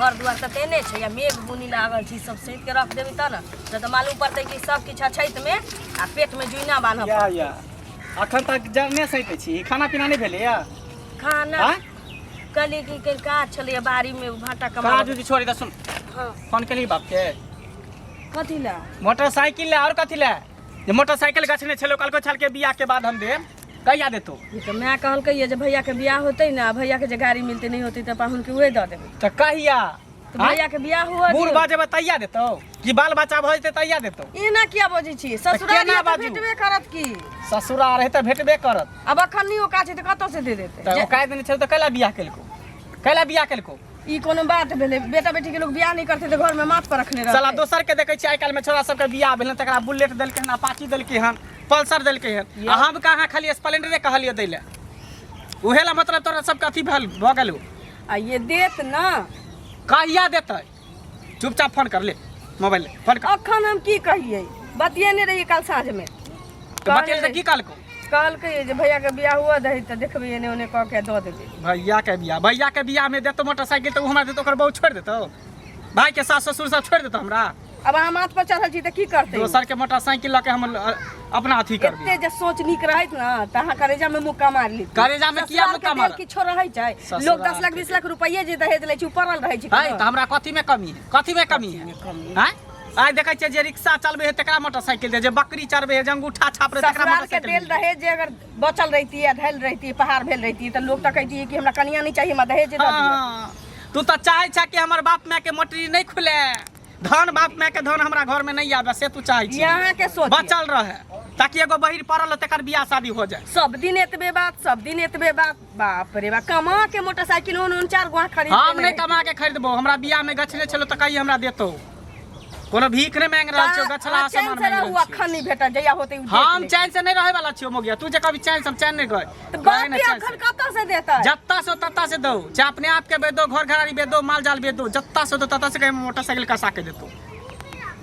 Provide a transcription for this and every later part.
घर दुआर त तेने छै या मेघ बुनी लागल छी सब सहित के रख देबी त न त मालूम पड़तै कि सब किछ छैत में आ पेट में जुइना बान्हब या अखन तक जरने सहित छी खाना पीना नहीं भेले या खाना कली की के काज छले बाड़ी में भाटा कमा काज उदी छोड़ी द सुन हां फोन केली बाप के कथि ला मोटरसाइकिल ले और कथि ले जे मोटरसाइकिल गछने छलो कल को छल के बियाह के बाद हम दे कहिया देतो ये तो मैं कहल कहिए जे भैया के बियाह होतै ना भैया के जे गाड़ी मिलते नहीं होती त पाहुन के उहे द देबै त कहिया तो भैया के बियाह हुआ बूढ़ बाजे तैया देतो कि बाल बच्चा भ जते तैया देतो एना किया बजै छी ससुराल में भेटबे करत की ससुरा रहे त भेटबे करत अब अखन नहीं ओका छै त कत से दे देतै त ओका दिन छल त कैला बियाह केलको ई कोनो बात भेले बेटा बेटी के लोग बियाह नहीं करते तो घर में माथ पर रखने रहते साला दोसर के देखे छी आइ काल में छोरा सब के बियाह भेल तकरा बुलेट देलके हन अपाची देलके हन पल्सर देलके हन आ हम कहां खाली स्प्लेंडर कहलिए दैले उहेला मतलब तोरा सब के अथी भेल भ गेलौ आ ये देत ना कहिया देतै चुपचाप फोन कर ले मोबाइल फोन कर अखन हम की कहिए बतियेने रहिए कल साँझ में तो बतियल त की कहलको कहल के जे भैया के बियाह हुआ दही त देखबे एने ओने कह के द देबे भैया के बियाह में देतो मोटरसाइकिल तो हमरा देतो ओकर बहुत छोड़ देतो भाई के सास ससुर सब छोड़ देतो हमरा अब हम हाथ पर चढ़ल छी त की करते दोसर के मोटरसाइकिल लके हम अपना अथी करबे एते जे सोच निक रहत ना तहा करेजा में मुक्का मार ली करेजा में किया मुक्का मार किछो रहै छै लोग 10 लाख 20 लाख रुपया जे दहेज लै छी ऊपरल रहै छै है त हमरा कथि में कमी है हैं आइ देखै छै जे रिक्शा चलबे है तकरा मोटरसाइकिल दे जे बकरी चरबे है जे अंगूठा छाप रहे तकरा मोटरसाइकिल के देल रहे जे अगर बचल रहती है धैल रहती है पहाड़ भेल रहती त लोग त कहती है कि हमरा कनिया नहीं चाहिए हमरा दहेज दे दियो तू त चाहे छ कि हमर बाप माय के मोटरी नहीं खुले धन बाप माय के धन हमरा घर में नहीं आवे से तू चाहे छी यहां के सोच बचल रहे ताकि एगो बहिर पड़ल तकर बियाह शादी हो जाए सब दिन एतबे बात बाप रे बा कमा के मोटरसाइकिल उन 4 गो खरीद हम नहीं कमा के खरीदबो हमरा बियाह में गछले छलो त कहि हमरा देतो कोनो भीख ने मांग रहल छियो गछला सामान मांग रहल छियो अखन नहीं भेटा जया होते हम चैन से नहीं रहे वाला छियो मोगिया तू जे कभी चैन से चैन नहीं गए तो बाप अखन कत से देता जत्ता से तत्ता से दो चाहे अपने आप के बेदो घर घरारी बेदो माल जाल बेदो जत्ता से दो तत्ता से मोटरसाइकिल कसा के देतो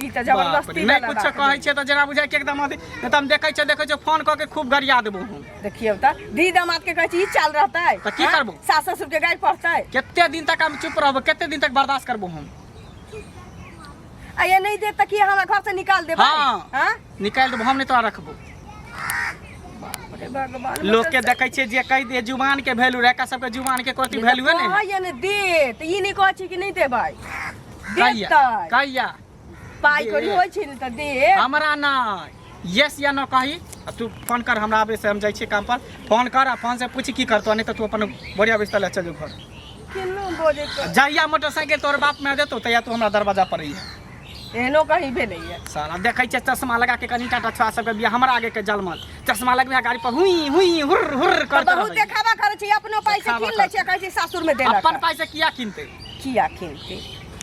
ई त जबरदस्ती नहीं कुछ कहै छै त जरा बुझाय के एकदम अथी त हम देखै छै फोन क के खूब गरिया देबो हम देखियो त दी दामाद के कहै छी ई चाल रहतै त की करबो सास ससुर के गाय पड़तै केते दिन तक हम चुप रहबो केते दिन तक बर्दाश्त करबो हम आ ये नहीं दे त कि हमरा घर से निकाल देबै हां निकाल देबो हम नहीं तोरा रखबो अरे भगवान लोग के देखै छै जे कहि दे जुबान के वैल्यू रेका सब के जुबान के कोती वैल्यू है ने हां ये ने दे त ई नहीं कहै छी कि नहीं देबै कहिया पाई करी होय छै त दे हमरा ना यस या नो कही तू फोन कर हमरा आबे से हम जाय छी काम पर फोन कर आ फोन से पूछ की करतो नहीं त तू अपन बढ़िया बिस्तर ले चल जो घर किन्नु बोले जाइया मोटरसाइकिल तोर बाप में देतो तया तू हमरा दरवाजा पर ही एहनो कहीं भेलै है साला देखै छै चश्मा लगा के कनिटा छुआ सब के बियाह हमरा आगे के जलमल चश्मा लगबे गाड़ी पर हुई हुर हुर करते बहुत देखावा करे छै अपनो पैसा किन लै छै कहै छै सासुर में देला अपन पैसा किया किनते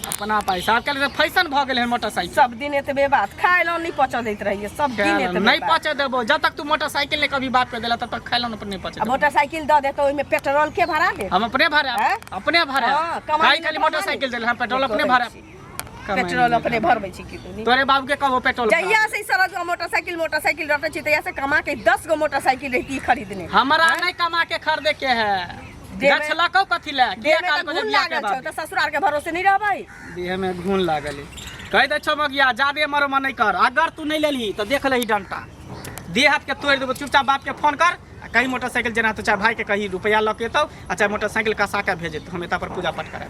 अपना पैसा आजकल से फैशन भ गेल है मोटरसाइकिल सब दिन एतबे बात खाइलो नहीं पचा दैत रहिए सब दिन एतबे नहीं पचे देबो जब तक तू मोटरसाइकिल ने कभी बाप पे देला तब तक खाइलो न नहीं पचे मोटरसाइकिल द दे तो ओइ में पेट्रोल के भरा दे हम अपने भरे काई खाली मोटरसाइकिल देले हम पेट्रोल अपने भरे पेट्रोल अपने भरबै छी कि तू तोरे बाबू के कहबो पेट्रोल जइया से सरज मोटरसाइकिल रटे छी तइया से कमा के 10 गो मोटरसाइकिल रहती खरीदने हमरा नहीं कमा के खरीदे के है गछला को कथि ले किया काल को बियाह के बाद त ससुराल के भरोसे नहीं रहबै देह में घून लागल कह दे छो मगिया जादे मरो मन नहीं कर अगर तू नहीं लेली तो देख लही डंटा देह हाथ के तोड़ देबो चुपचाप बाप के फोन कर कहीं मोटरसाइकिल जना तो चाहे भाई के कहीं रुपया लग के तो अच्छा मोटरसाइकिल कसा के भेजे तो हम एता पर पूजा पाठ करे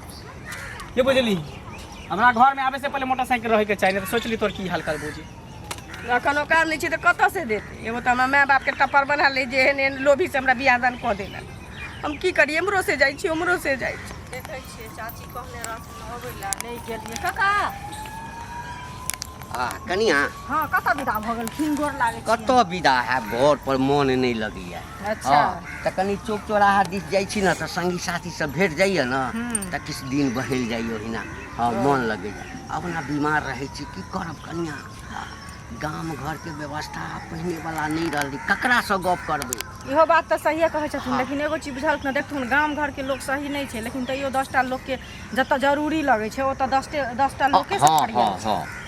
ये बुझली हमरा घर में आवे से पहले मोटरसाइकिल रहे के चाहिए तो सोचली तोर की हाल कर बुझी अखनो कार नहीं छी त कत से देते एगो त हमरा माय बाप के टपर बना ले जे लोभी से हमरा बियाह दान क देला हम की करिए हमरो से जाई छी हमरो से जाई छी देखै छियै चाची कहने रहथिन अबैला नहीं गेलिए काका कनिया हां कत विदा भ गेल फिंगोर लागे कत विदा है घर पर मन नहीं लगैया अच्छा त कनी चौक चौराहा दिस जाई छी न त संगी साथी सब भेट जाइए न त किस दिन बहल जाइयो हिना हां मन लगैया अपना बीमार रहे छी की करब कनिया गाम घर के व्यवस्था पहने वाला नहीं रहली ककरा से गप करबे इहो बात त सही कहै छथुन लेकिन एगो चीज बुझल न देखथुन गाम घर के लोग सही नहीं छै लेकिन तइयो 10टा लोग के जत जरूरी लगे छै ओत 10टा लोग के सब करिया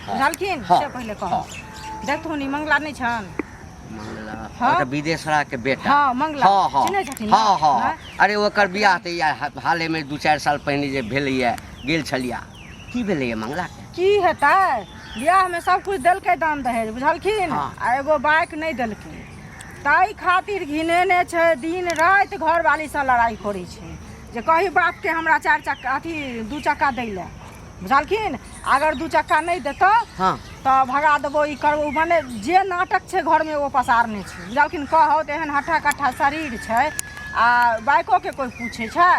बुझलखिन से पहले कह देखथुन मंगला नहीं छन मंगला हां विदेशरा के बेटा हां मंगला चिन्है छथिन हां अरे ओकर बियाह त हाले में 2-4 साल पहले जे भेलैया गेल छलिया की भेलै मंगला के की हेतै बियाह में सब कुछ देलकै दान दहेज बुझलखिन हाँ। आ एगो बाइक नहीं देलकै ताई खातिर घिनेने छै दिन रात घर वाली से लड़ाई करै छै जे कही बाप के हमरा 4 चक्का अथी 2 चक्का दै ले बुझलखिन अगर 2 चक्का नहीं देतो हाँ तो भगा देबो ई करबो माने जे नाटक छै घर में वो पसारने छै बुझलखिन कहो त एहन हट्ठा कट्ठा शरीर छै आ बाइको के कोई पूछे छै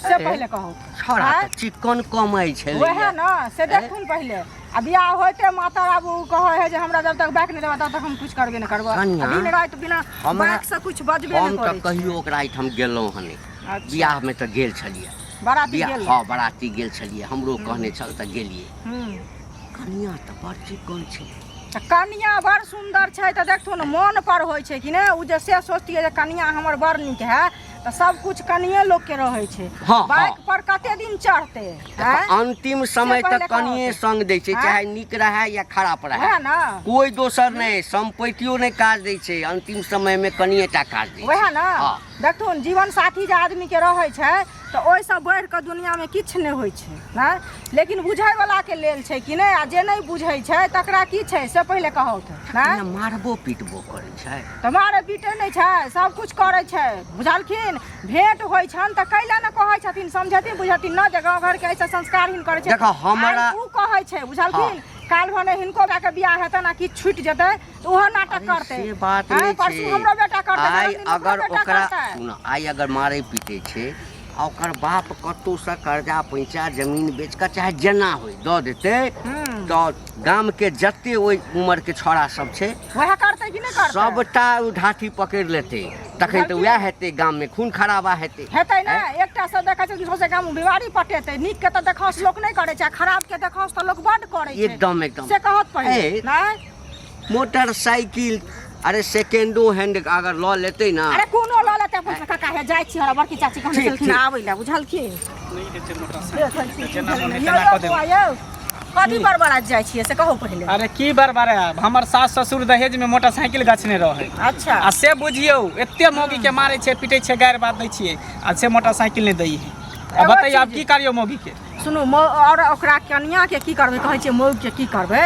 से पहले कहो छोड़ा हाँ? त चिकन कमाई छै वह ना से देखथुन पहले आ बियाह होते माता बाबू कहे है जे हमरा जब तक बाइक नहीं देबा तब तक हम कुछ करबे नहीं करबो कन्या, दिन रात बिना बाइक से कुछ बजबे हम नहीं त करे कहियो ओकरा ठाम गेलौं हने अच्छा। बियाह में त गेल छलिए बाराती बियाह गेल हाँ बराती गेल छलिए हमरो कहने छल त गेलिए हम्म कनिया त बड़ चिकन छै त कनिया बड़ सुंदर छै त देखथुन मन पर होय छै कि ने उ जे से सोचतिए जे कनिया हमर बड़ नीक है त सब कुछ कनिये लोग के रहै छै हाँ, बाइक हाँ। पर कते दिन चढ़ते हैं अंतिम समय पहले तक कहो कनिए तो। संग दै छै हाँ? चाहे नीक रहे या खराब रहे वह ना कोई दोसर नहीं संपत्तियों नहीं काज दै छै अंतिम समय में कनिए टा काज दै छै वह ना हाँ। देखथुन जीवन साथी जे आदमी के रहै छै त ओइ से बढ़ के दुनिया में किछ नहीं होय छै ना लेकिन बुझै वाला के लेल छै कि नहीं आ जे नहीं बुझै छै तकरा की छै से पहले कहो त ना कनिया मारबो पीटबो करै छै तुम्हारे बीटे नहीं छै सब कुछ करे छै बुझलखिन भेंट होय छन त कैला न कहै छथिन समझथिन बुझथिन न जे गांव घर के ऐसे संस्कारहीन करे छै देखो, हमरा- आइ उ कहै छै बुझलखिन काल भने हिनको बा के बियाह हेतै ना कि छूट जेतै त ओहो नाटक अरे करतै से बात हैं, नहीं परसू छै हमरो बेटा करतै आइ परसू दिन अगर ओकरो बेटा ओकरा करतै। सुन आइ अगर मारे पीटे छै आ ओकर बाप कतौ से कर्जा पैंचा जमीन बेच के चाहे जेना होय दऽ देतै हम्म। तऽ गाम के जते ओइ उम्र के छोड़ा सब छै वह करतै कि नहीं करतै सबटा उ ढाठी पकड़ि लेतै तखन तऽ वएह हेतै गाम में खून खराबा हेतै हेतै ना एकटा से देखै छै कि सोचे गाम में बीमारी पटेतै नीक के त देखौस लोक नहीं करे छै खराब के देखौस त लोक बड करे छै एकदम एकदम से कहत पहिले ए, ना मोटरसाइकिल अरे सेकेंडो हैंड अगर लऽ लेतै ना अरे कोनो ल लेते अपन से काका हे जाइ छी हमरा बड़की चाची कहने ठीक, चलखिन ठीक। आबै ला बुझलखिन नहीं देते मोटरसाइकिल जेना मोने यो तेना कऽ देबै। बुआ यौ कथी बड़बड़ा जाइ छियै से कहो पहिले अरे की बरबारे हमर सास ससुर दहेज में मोटरसाइकिल गछने रहे अच्छा आ से बुझियौ एते मौगी के मारे छै पीटे छै गायर बात दै छियै आ से मोटरसाइकिल नहीं दै है आ एगो बताइए आप चीज- की करियो मौगी के सुनू और ओकरा कन्या के की करबै कहै छियै मौग के की करबै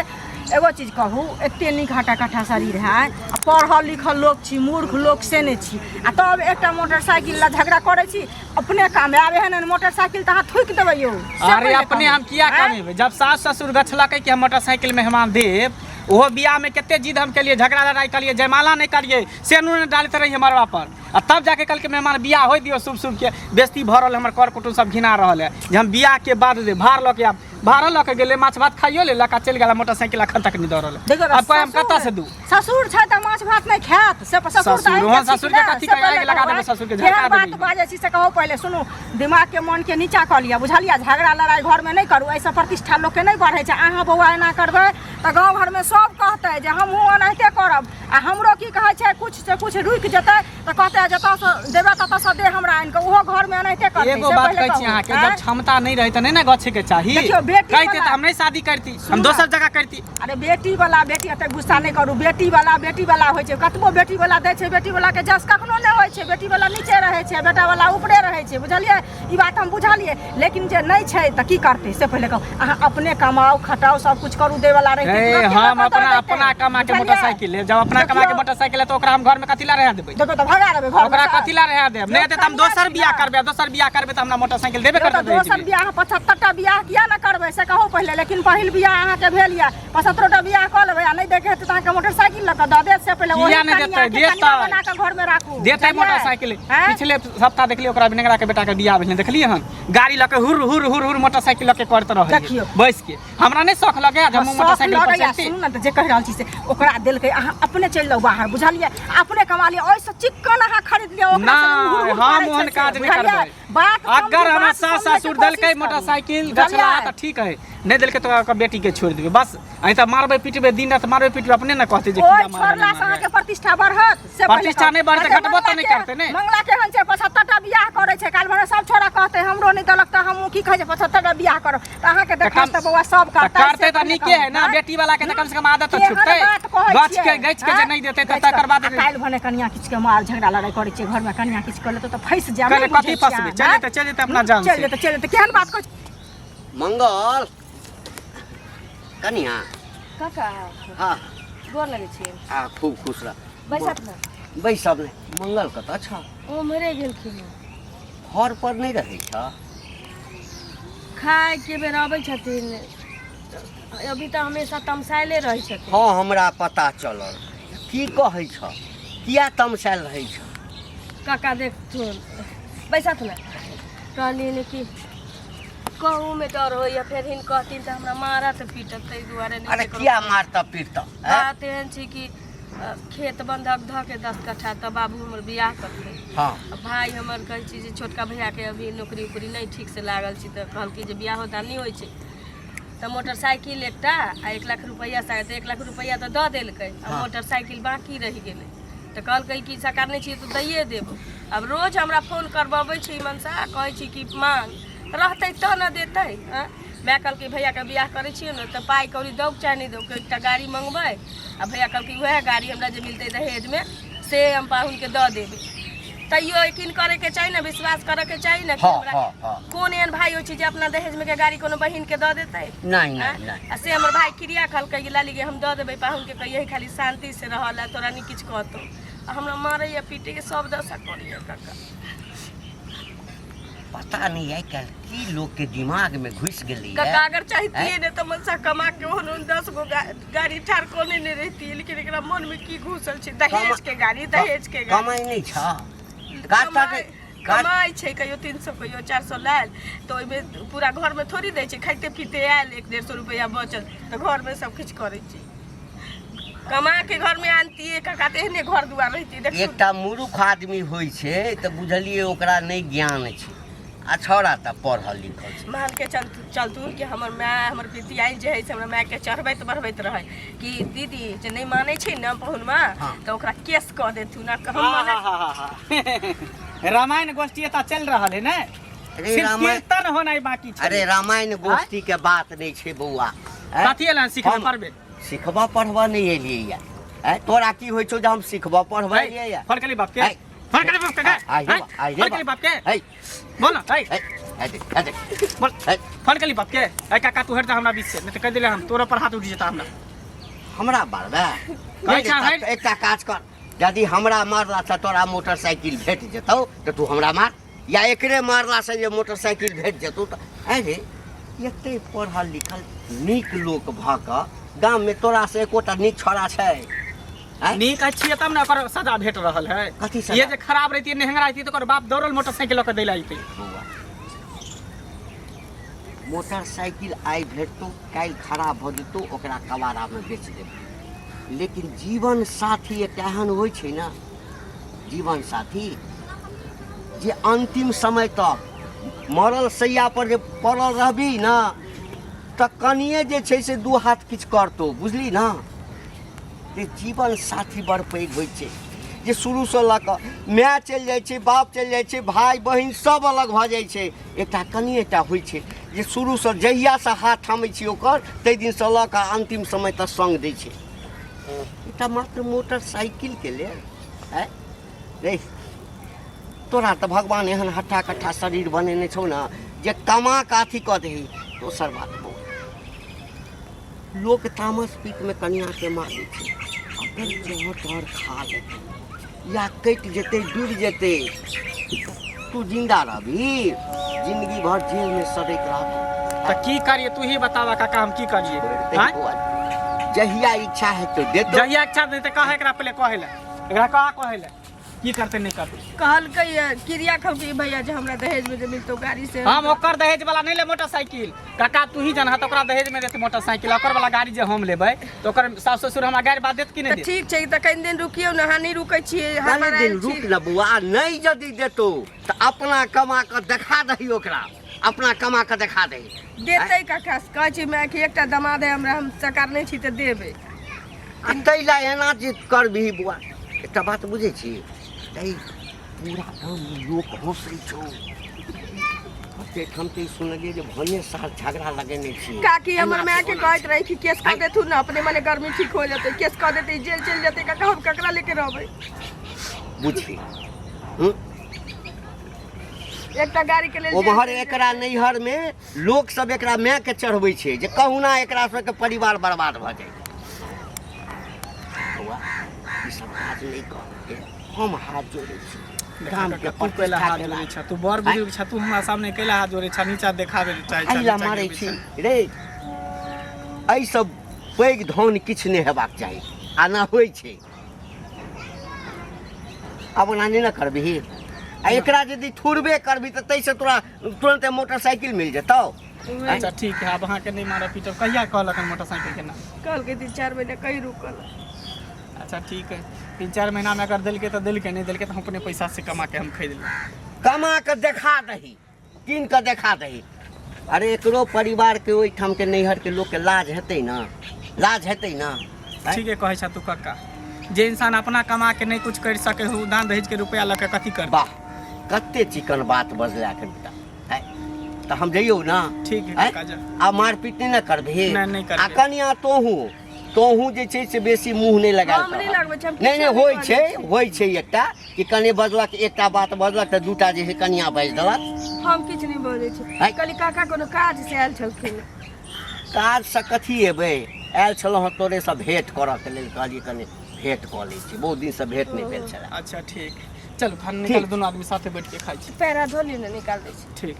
एगो चीज कहू एते नीक हटा कट्ठा शरीर है आ पढ़ल लिखल लोग छी मूर्ख लोग से नहि छी आ तब एकटा मोटरसाइकिल ला झगड़ा करे छी अपने काम आब एहन मोटरसाइकिल त अहाँ थूक देबै यौ से अरे पहिले अपने कहू। हम किया हैं? कमेबै जब सास ससुर गछलकै कि हम मोटरसाइकिल मेहमान देब ओहो बियाह में केते जिद हम केलिए झगड़ा लड़ाई करिए जयमाला नहीं करिए सेनू नहीं डालते रहिए मरवा पर आ तब जाके कल के मेहमान बियाह हो दियो शुभ शुभ के बेस्ती भरल हमर कर कुटुम सब घिना रहल है जे हम बियाह के बाद दे भार लके आब भार लके गेले माछ भात खाइयो ले लका चल गेला मोटरसाइकिल अखन तक नहीं दऽ रहल देखो अब कहे हम कतऽ से दू ससुर छै त माछ भात नहि खायत से ससुर ससुर, वहाँ ससुर के कथी के आगि लगा देबै, ससुर के झटका बात देबै। बाजै छी से कहू पहिले सुनू दिमाग के मन के नीचा कऽ लिअ बुझलियै झगड़ा लड़ाई घर में नहीं करू ऐसे प्रतिष्ठा लोग के नहीं बढ़ै छै अहाँ बौआ एना करबै त गांव घर में सब कहतै जे हमहूँ एनाहिते करब आ हमरो की कहै छै कुछ से कुछ रुक जेतै त कहतै जतऽ से देबै ततऽ से दे हमरा आनि के ओहो घर में एनाहिते करतै एगो से बात पहिले कहै छी कहू, अहाँ के हैं? जब क्षमता नहीं रहे त नहीं ना गछे के चाही देखियौ, बेटी कहते वाला- त हम नहीं शादी करती हम सुन दोसर ना। जगह करती अरे बेटी वाला बेटी एते गुस्सा नहीं करू बेटी वाला होइ छै कतबो बेटी वाला दै छै बेटी वाला के जस कखनो नहीं होइ छै बेटी वाला नीचे रहै छै बेटा वाला ऊपरे रहै छै बुझलियै ई बात हम बुझलियै लेकिन जे नहीं छै त की करतै से पहिले कहू अहाँ अपने कमाओ खटाओ सब कुछ करू दे वाला रहै ए, हम अपना कमा के मोटरसाइकिल लेब जब अपना कमा के मोटरसाइकिल है तो ओकरा हम घर में कथी ला रह देबै देखो त भगा देबै घर ओकरा कथी ला रह देब नहीं त हम दोसर बियाह करबै दोसर बियाह करबै त हमरा मोटरसाइकिल देबे करतै दोसर बियाह 75टा बियाह किया न करबै से कहू पहिले लेकिन पहिल बियाह अहाँ के भेल या 75टा बियाह कऽ लेबै आ नहीं देखे त अहाँ के मोटरसाइकिल ल क दऽ देत से पहिले किया ओही नहीं कनिया देतै? के कनिया देतै। बना के घर में राखू देते बुझलियै? मोटरसाइकिल हैं? पिछले सप्ताह देखलिए ओकरा बिनेगरा के बेटा के बियाह भेल देखलिए हन गाड़ी लके हुर हुर हुर हुर मोटरसाइकिल लके करत रहे देखियौ। बैस के हमरा नहीं शौक लगे जब हम मोटरसाइकिल पर चलती सुन न त जे कहि रहल छी से ओकरा देलकै अहाँ अपने चलि जाउ बाहर बुझलियै अपने कमा लिअ ओइसे चिक्कन अहाँ खरीद लिअ ओकरा से नहीं, हुर हुर हम करै ओहन छै काज से, नहीं बुझलियै? करबै। बात अगर समझू, हमरा बात सास समझै के ससुर कोशिश देलकै करू। मोटरसाइकिल बुझलियै? गछला त ठीक है नहीं देलकै तो ओकर बेटी के छोड़ देबै बस अहीं त मारबै पीटबै दिन रात मारबै पीटबै अपने न कहते जे ओइ किया मारबै छोड़ला से अहाँके प्रतिष्ठा बढ़त से पहिले प्रतिष्ठा कहू। नहि बढ़तै, अरे घटबो तऽ नहि मंगला करतै, नहि। मंगला केहन छै 75टा बियाह करै छै काल भने सब छोरा कहतै हमरो नहीं देलक त हमहूँ की कहै छै 75टा बियाह करब त अहाँके देखब त बौआ सब करतै करते से त पहिले नीके है कहू, ना हैं? बेटी वाला के त कम से कम आदत केहन छुटतै बात कहै गछ के छियै? गछ के जे हैं? नहीं देतै त गछ तकर के। बाद आ काल्हि भने कनिया किछ के मार झगड़ा लड़ाई करै छै घर में कनिया किछ कर लेतै त फंस जाब कने कथी फसबै चल जेतै अपना जान चल से जेतै केहन बात कहै छै? मंगल कनिया काका हाँ गोर लगे छी हाँ खूब खुश रह बैसत ना बैसब ने मंगल कतऽ छ उम्हरे गेलखिन घर पर नहीं रहे छ खाए के बेर अबै छथिन अभी तऽ हमेशा तमसाइले रहै छथिन हाँ हमरा पता चलल की कहै छ किया तमसाइल रहै छ काका देखथुन बैसत ना कहलिन कि कहूँ में डर हो या फिर हिन कहथिन तऽ हमरा मारत पीटत ताहि दुआरे नहि अरे ककरो- किया मारता पीटता बात एहन छै कि खेत बंधक धऽ के 10 कट्ठा तऽ बाबू हमर बियाह करतै हाँ भाई हमर कहै छी जे छोटका भैया के अभी नौकरी उकरी नहीं ठीक से लागल छी तऽ कहलकै जे बियाह होता नहीं होइ छै तऽ मोटरसाइकिल एकटा आ 1 लाख रुपैआ शायद 1 लाख रुपैआ तऽ दऽ देलकै आ हाँ। मोटरसाइकिल बाकी रहि गेलै तऽ कहलकै कि सरकार नहीं छी तऽ दैये देबो अब रोज हमरा फोन करबबै छी मनसा कहै छी कि मांग रहतै तऽ न देतै मैं कहलकै भैया के बियाह करै छियै ने तऽ पाइ कौड़ी दौक चाहे नहीं दौक एकटा गाड़ी मंगबै आ भैया कहलकै वएह गाड़ी हमरा जे मिलतै दहेज में से हम पाहुन के दऽ देबै तैयो यकीन करे के चाही ना विश्वास करे के चाही ना कि हाँ, हमरा हाँ, हाँ। कोन एहन भाई होइ छै जे अपना दहेज में के गाड़ी कोनो बहिन के दऽ देतै नहीं नहीं नहीं आ से हमर भाई क्रिया कहलकै कि लाली गे हम दऽ देबै पाहुन के कहिए खाली शांति से रहल तोरा नहीं किछु कहतौ आ हमरा मारैया पीटे के सब दशा करिया काका पता नहीं है क्या की लोग के दिमाग में घुस गई काका है अगर चाहती ने तो मनसा कमा के ओहन 10 गो गाड़ी ठार कोने नहीं रहती लेकिन एकरा मन में की घुसल छै दहेज के गाड़ी दहेज के गाड़ी कमाई नहीं छ काटता के काट कमाई छै कहियो 300 कहियो 400 लायल तो ओइमे पूरा घर में थोड़ी दै छै खाइते पीते आयल 150 रुपया बचल तो घर में सब कुछ करै छी कमा के घर में आनती काका तेहने घर दुआर रहती देख एकटा मूर्ख आदमी होई छै तऽ बुझलिए ओकरा नहीं ज्ञान छै आ छोड़ा तऽ पढ़ल लिखल छै मान के चलतू कि हमर माय हमर पितियाई जे है से हमरा माय के चढ़बैत बढ़बैत रहे कि दीदी जे नहीं माने छै न पहुनमा हाँ। तो ओकरा केस कह देथु ना हम हाँ, माने हाँ, हाँ, हाँ। रामायण गोष्ठी एतऽ चल रहल है ने अरे सिर्फ रामायण कीर्तन होनाइ बाकी छै अरे रामायण गोष्ठी के बात नहीं छै बौआ हैं? कथी एला सिखबे हम पढ़बे सिखबा पढ़बा नहीं एलियै या हैं? तोरा की होइ छौ जे हम सिखबा पढ़बा एलियै या फड़कली बाप के है। फड़कली बाप के आई रे बा, आई रे फड़कली बा। बाप के है बोल ना है है है देख बोल है फड़कली बाप के ऐ काका तू हट जा हमरा बीच से नहीं तो कह दिले हम तोरा पर हाथ उठ जेता हमरा हमरा बारबा अच्छा, है। एकटा काज कर यदि हमरा मारला से तोरा मोटरसाइकिल भेट जेतौ तऽ तू हमरा मार या एकरे मारला से जे मोटरसाइकिल भेट जेतौ तऽ अरे एते पढ़ल लिखल नीक लोक भऽ कऽ गाम में तोरा से एकोटा नीक छोरा छै हैं? नीक अच्छी तब ना ओकर सजा भेट रहल है कथी सजा? ये जे खराब रहती नेहंगरा रहती तो ओकर बाप दौड़ल मोटरसाइकिल लऽ के दै ला अइतै बौआ, मोटरसाइकिल आइ भेटतौ काल्हि खराब भऽ जेतौ ओकरा कबाड़ा में बेच देबौ लेकिन जीवन साथी एकटा एहन होइ छै ने जीवन साथी जे अंतिम समय तक मरल सैया पर जे पड़ल रहबी न तऽ कनिए जे छै से दू हाथ किछु करतौ बुझली न जे जीवन साथी बड़ पैघ होइ छै जे शुरूसँ लऽ कऽ माय चलि जाइ छै बाप चलि जाइ छै भाय बहिन सब अलग भऽ जाइ छै एकटा कनिएटा होइ छै जे शुरूसँ जहियासँ हाथ थामै छी ओकर ताहि दिनसँ लऽ कऽ अन्तिम समय तक सङ्ग दै छै एकटा मात्र मोटरसाइकिलके लेल है रे तोरा तऽ भगवान एहन हट्ठा कट्ठा शरीर बनेने छौ ने जे कमा कऽ अथी कऽ दही दोसर बात बोल लोक तामस पीटमे कनिआँके मारै छै अगर जो तोहर खा लेतै या कटि जेतै डूबि जेतै तू जिंदा रहबी जिंदगी भर जेल में सड़ैत रहबी तो की करिए तू ही बतावा काका हम की करिए हाँ? जहिया इच्छा है तो दे दो जहिया इच्छा दे तो कहे एकरा पहले कहे ले एकरा कहा कहे ले की करते नहीं करते कहलकै क्रिया खौटी भैया जे हमरा दहेज में जे मिलतौ गाड़ी से हम ओकर दहेज वाला नहीं ले मोटरसाइकिल काका तू ही जाना तो ओकरा दहेज में देते मोटरसाइकिल ओकर वाला गाड़ी जे हम लेबै तो ओकर सास ससुर हमरा गाड़ी बात देत कि नहीं तऽ देत ठीक छै तऽ कनि दिन रुकियौ ने अहाँ नहि रुकै छियै कनि हमर दिन आयल छी रुक न बौआ नहीं यदि देतो तो अपना कमा के देखा दही ओकरा अपना कमा के देखा दही देतै काका कहै छी मैं कि एकटा दमाद है हमरा हम सरकार नहि छी तऽ देबै आ तैला एना जे करबिही बुआ एकटा बात बुझै छी तै पूरा गाम लोक हँसै छौ कते ठाम तऽ सुनलियै जे भने साल झगड़ा लगेने छी काकी हमर माय के कहैत रही कि केस कऽ देथु ने अपने मने गर्मी ठीक हो जेतै केस कऽ देतै जेल चलि जेतै काका हम ककरा लेके रहबै बुझी हूँ एकटा गाड़ी के लेल ओम्हर एकरा नैहर में लोक सब एकरा माय के चढ़बै छै जे कहुना एकरा सबके परिवार बर्बाद भऽ जाइ। बौआ ई सब काज नहीं कर, हम हाथ जोड़ै छी गाम के तू कैला हाथ जोड़ै छ, तू बड़ बुजुर्ग छ, तू हमरा सामने कैला हाथ जोड़ै छ, नीचा देखाबे चाहै छ, अइला मारै छी रे। एहि सब पैघ धन किछु नहि हेबाक चाही आ ना होइ छै। अब ओना नहि ने करबिही आ एकरा यदि थुरबे करबी तऽ तैसे तोरा तुरंत मोटरसाइकिल मिल जेतौ। अच्छा ठीक है, अब अहाँ के नहीं मारा पीटब। कहिया कहलक मोटरसाइकिल के नाम? कल के 3-4 महीने कहीं रुकल। अच्छा ठीक है, 3-4 महीना में अगर दिल के तो दिल के, नहीं दिल के तो हम अपने पैसा से कमा के हम खरीद लें। कमा के देखा दही, कीन के देखा दही। अरे एकरो परिवार के ओहिठाम के नैहर के लोग के लाज हेतै ना, लाज हेतै ना। ठीक है कहे छ तू कक्का, जे इंसान अपना कमा के नहीं कुछ कर सके हो, दान दहेज के रुपया लऽ के कथी कर? वाह कते चिकन बात बजला के बेटा है। तो हम जइयो ना। ठीक है कक्का जा। आ मारपीट नहीं ना करबही। नहीं करबे। आ कनिया तोहू जे छै से बेसी मुंह नहीं लगाल हम नहीं लगबै छै, हम नहीं किछो होइ छै एकटा कि कने बजलक एकटा बात बजलक तऽ दूटा जे है कनिया बाजि देलक। हम किछु नहीं बोलै छी। कली काका कोनो काज से आयल छलखिन। काज से कथी हेबै, आयल छलहुँ हँ तोरे सब भेंट करऽ के लेल, कहलियै कनि भेंट कऽ लै छी, बहुत दिन से भेंट नहीं भेल छलै। अच्छा ठीक, चल खाना निकाल, दोनों आदमी साथे बैठ के खाइ छी। पैरा धोली ने निकाल दै छी। ठीक।